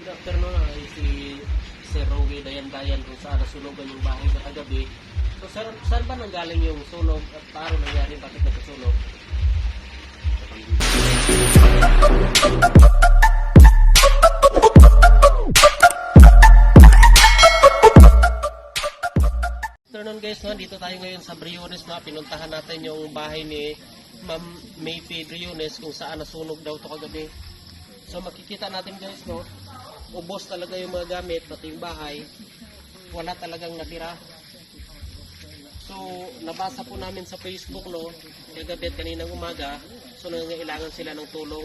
Good afternoon, si Sir Rowy Dayan-Dayan kung saan nasunugan yung bahay sa kagabi. So sir, saan ba nanggaling yung sunog at paano nangyari, bakit nagkasunog? Afternoon guys, no? Dito tayo ngayon sa Briones, no? Pinuntahan natin yung bahay ni Ma'am Maypee Briones kung saan nasunog daw to kagabi. So makikita natin guys, no? Ubos talaga yung mga gamit, pati yung bahay. Wala talagang natira. So nabasa po namin sa Facebook, no? Kagabi at kaninang umaga. So nangangailangan sila ng tulong.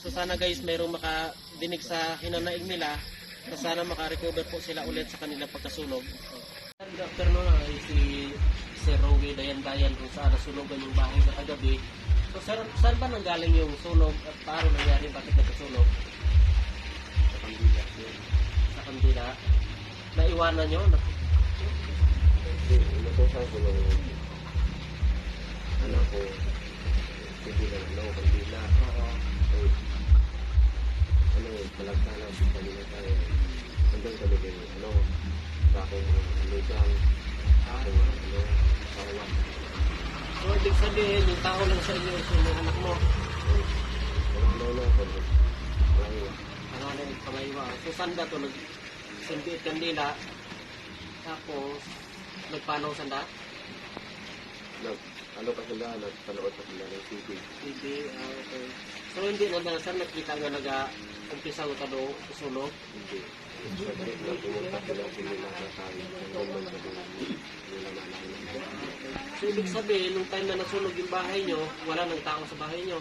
So sana guys, mayroong makadinig sa hinanaig nila na sana makarecover po sila ulit sa kanilang pagkasunog. Good afternoon, si Sir Rowy Dayan-Dayan kung saan nasunogan yung bahay sa kagabi. So saan ba nanggaling yung sunog at paano nangyari, bakit nagkasunog? Sa kandila. Naiwanan nyo? Natusan ko ng anak ko, hindi na kandila. Palagtana, kanina tayo. Hanggang kami kayo, bakong lugang, kawan. So ibig sabihin, yung tao lang sa inyo, yung anak mo. Pangalan ng pangaywa. So sanda to, nagsindiit kandila. Tapos, nagpanaw sanda? Ano pa sila, nagpanood pa sila ng TV. Okay. So hindi na saan nakita nga nag-umpisa ng talo, susunog? Hindi. Saglit na pumunta sila nila sa tayo. Hanggang sa nila nalaman. So ibig sabihin, nung time na nasunog yung bahay nyo, wala nang tao sa bahay nyo?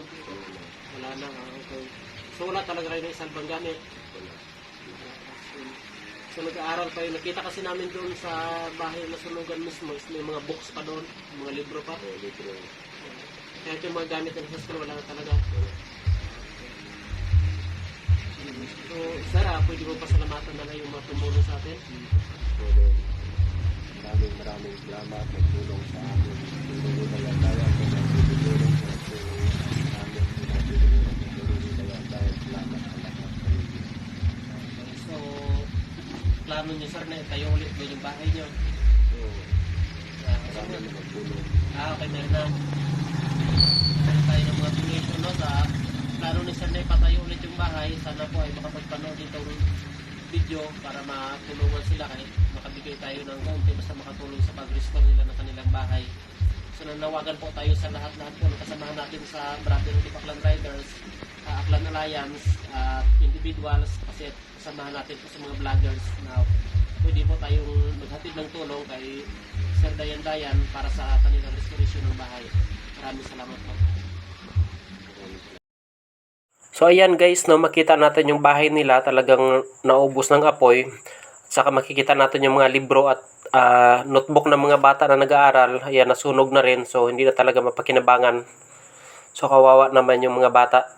Wala na, okay. So wala talaga kayo ng isang bang gamit? So nag-aaral pa yun. Nakita kasi namin doon sa bahay na sunugan mismo, may mga books pa doon, mga libro pa. Libro. Kaya yung mga gamit ng school, wala na talaga. So, sir, pwede mo pasalamatan na lang yung mga tumulong sa atin? Maraming salamat. Nagtulong sa amin. Tulong na yan tayo. Nagtulong sa amin. Nagtulong na yan tayo. Salamat sa lahat. So, plano niyo, sir, na tayo ulit ba yung bahay niyo? Marami na magtulong. Okay, meron na. Meron tayo ng mga donation, no? Sa plano ni sir na ipatayo ulit yung bahay. Sana po ay makapagpanood itong video para matulungan sila kahit makabigay tayo ng kaunti basta makatulong sa pag-restore nila ng kanilang bahay. So nanawagan po tayo sa lahat-lahat po ng kasamahan natin sa Brotherhood of Aklan Riders, Aklan Alliance, at individuals, kasi kasamahan natin po sa mga vloggers na pwede po tayong maghatid ng tulong kay Sir Dayan-Dayan para sa kanilang restoration ng bahay. Maraming salamat po. So ayan guys, no, makita natin yung bahay nila talagang naubos ng apoy. Saka makikita natin yung mga libro at notebook ng mga bata na nag-aaral. Ayan, nasunog na rin. So hindi na talaga mapakinabangan. So kawawa naman yung mga bata.